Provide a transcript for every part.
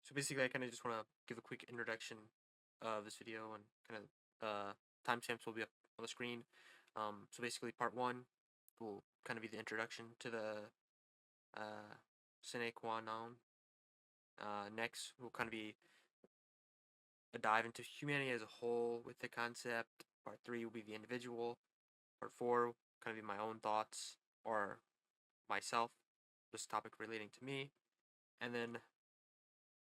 So basically, I kind of just want to give a quick introduction of this video, and kind of timestamps will be up on the screen. So basically, part one will kind of be the introduction to the uh, Sine Qua non. Next will kind of be a dive into humanity as a whole with the concept. Part three will be the individual. Part four will kind of be my own thoughts or myself, this topic relating to me, and then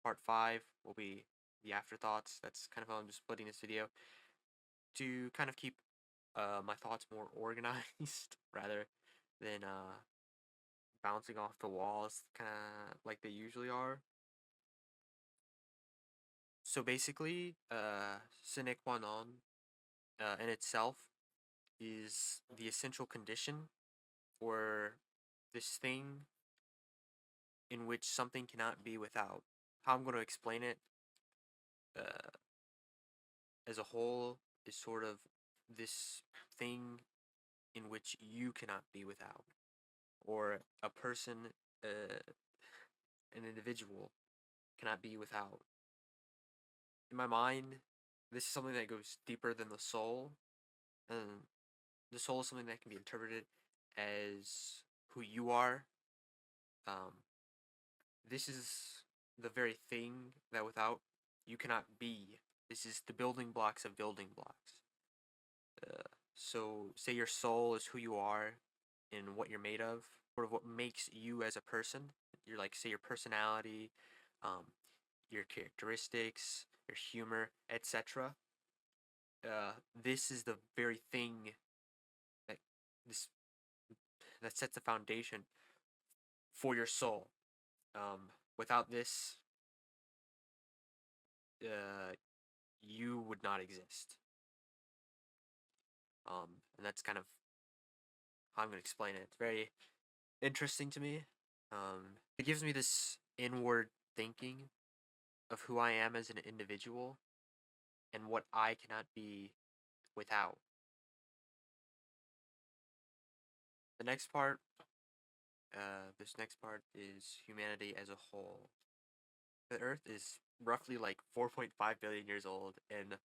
part five will be the afterthoughts. That's kind of how I'm just splitting this video to kind of keep my thoughts more organized rather than bouncing off the walls kind of like they usually are. So basically, sine qua non in itself is the essential condition or this thing in which something cannot be without. How I'm going to explain it uh, as a whole is sort of this thing in which you cannot be without, or a person, an individual, cannot be without. In my mind, this is something that goes deeper than the soul, and the soul is something that can be interpreted as who you are. Um, this is the very thing that without you cannot be. This is the building blocks of building blocks. Uh, so, say your soul is who you are and what you're made of, sort of what makes you as a person. You're like, say, your personality, um, your characteristics, your humor, etc. This is the very thing that this that sets the foundation for your soul. Without this, uh, you would not exist. And that's kind of how I'm going to explain it. It's very interesting to me. It gives me this inward thinking of who I am as an individual and what I cannot be without. The next part, this next part is humanity as a whole. The Earth is roughly like 4.5 billion years old, and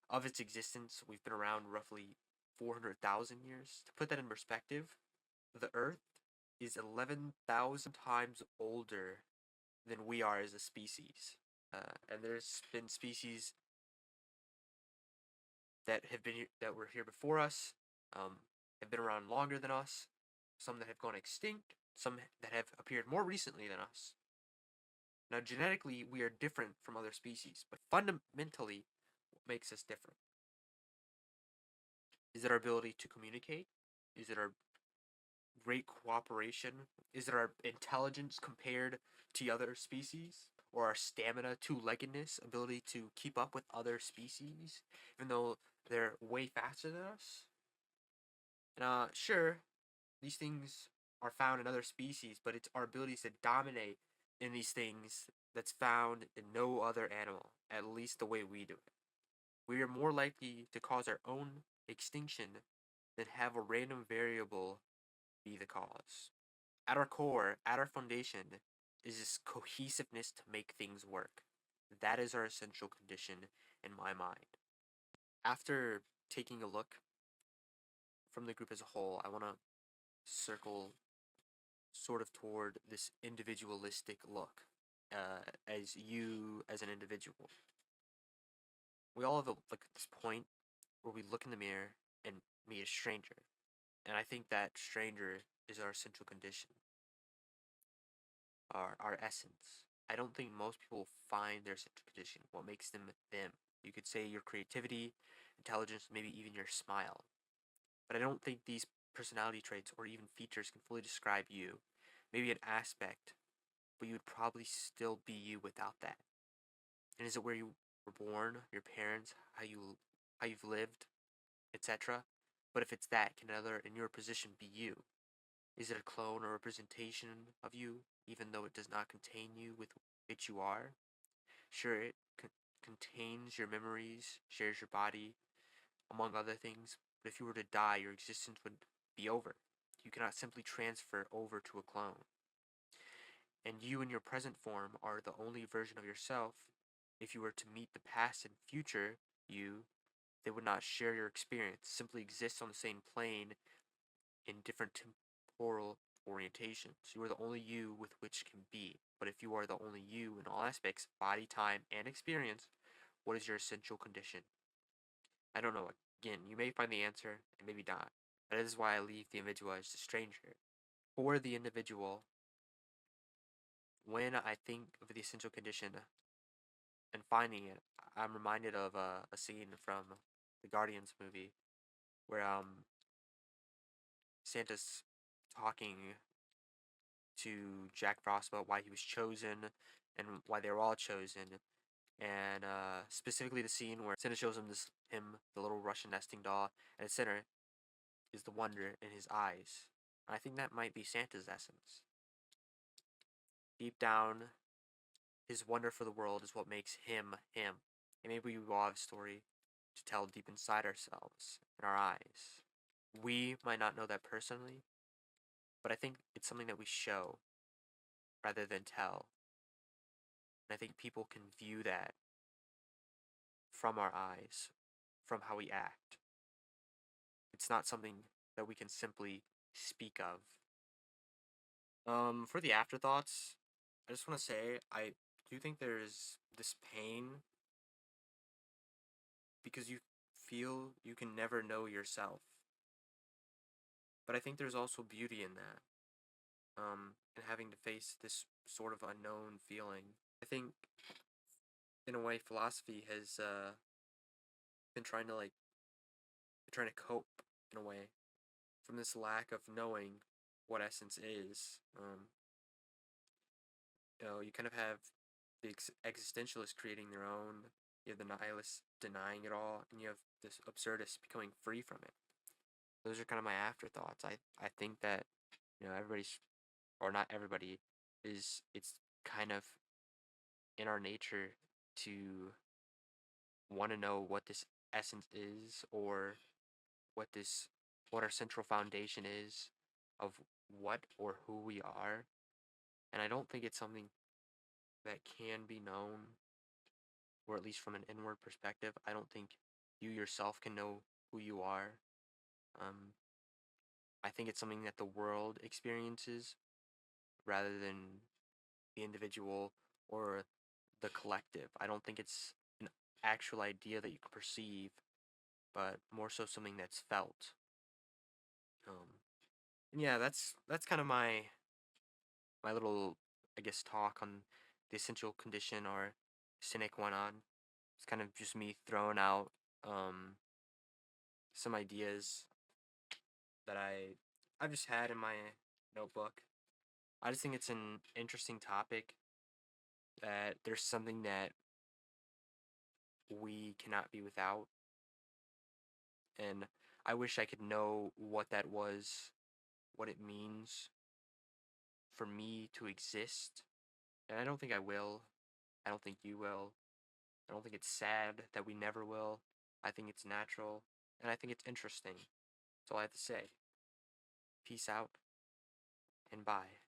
of its existence, we've been around roughly 400,000 years. To put that in perspective, the Earth is 11,000 times older than we are as a species. And there's been species that were here before us, have been around longer than us, some that have gone extinct, some that have appeared more recently than us. Now, genetically, we are different from other species, but fundamentally, what makes us different? Is it our ability to communicate? Is it our great cooperation? Is it our intelligence compared to other species? Or our stamina, two-leggedness, ability to keep up with other species, even though they're way faster than us? And sure, these things are found in other species, but it's our abilities to dominate in these things that's found in no other animal, at least the way we do it. We are more likely to cause our own extinction than have a random variable be the cause. At our core, at our foundation, is this cohesiveness to make things work. That is our essential condition in my mind. After taking a look from the group as a whole, I want to circle sort of toward this individualistic look as you as an individual. We all have like this point where we look in the mirror and meet a stranger, and I think that stranger is our central condition, our essence. I don't think most people find their central condition, what makes them them. You could say your creativity, intelligence, maybe even your smile. But I don't think these personality traits or even features can fully describe you. Maybe an aspect, but you would probably still be you without that. And is it where you were born, your parents, how you've lived, etc.? But if it's that, can another in your position be you? Is it a clone or representation of you, even though it does not contain you with which you are? Sure, it contains your memories, shares your body, among other things, but if you were to die, your existence would be over. You cannot simply transfer over to a clone. and you in your present form are the only version of yourself. If you were to meet the past and future you, they would not share your experience, simply exist on the same plane in different temporal orientations. You are the only you with which can be. But if you are the only you in all aspects, body, time, and experience, what is your essential condition? I don't know. Again, you may find the answer and maybe not. That is why I leave the individual as the stranger. For the individual, when I think of the essential condition and finding it, I'm reminded of a scene from the Guardians movie where Santa's talking to Jack Frost about why he was chosen and why they were all chosen, and specifically the scene where Santa shows him the little Russian nesting doll, and the center is the wonder in his eyes. And I think that might be Santa's essence. Deep down, his wonder for the world is what makes him him. And maybe we all have a story to tell deep inside ourselves, in our eyes. We might not know that personally, but I think it's something that we show rather than tell. And I think people can view that from our eyes, from how we act. It's not something that we can simply speak of. For the afterthoughts, I just want to say I do think there's this pain because you feel you can never know yourself. But I think there's also beauty in that. And having to face this sort of unknown feeling. I think, in a way, philosophy has been trying to cope in a way from this lack of knowing what essence is. You kind of have the existentialists creating their own. You have the nihilists denying it all, and you have this absurdist becoming free from it. Those are kind of my afterthoughts. I think that everybody's, or not everybody, it's kind of in our nature to want to know what this essence is, or what our central foundation is of what or who we are. And I don't think it's something that can be known, or at least from an inward perspective. I don't think you yourself can know who you are. Um, I think it's something that the world experiences rather than the individual or the collective. I don't think it's an actual idea that you can perceive, but more so something that's felt. And yeah, that's kind of my little, I guess, talk on the essential condition, or sine qua non. It's kind of just me throwing out some ideas that I've just had in my notebook. I just think it's an interesting topic, that there's something that we cannot be without, and I wish I could know what that was, what it means for me to exist. And I don't think I will. I don't think you will. I don't think it's sad that we never will. I think it's natural, and I think it's interesting. That's all I have to say. Peace out, and bye.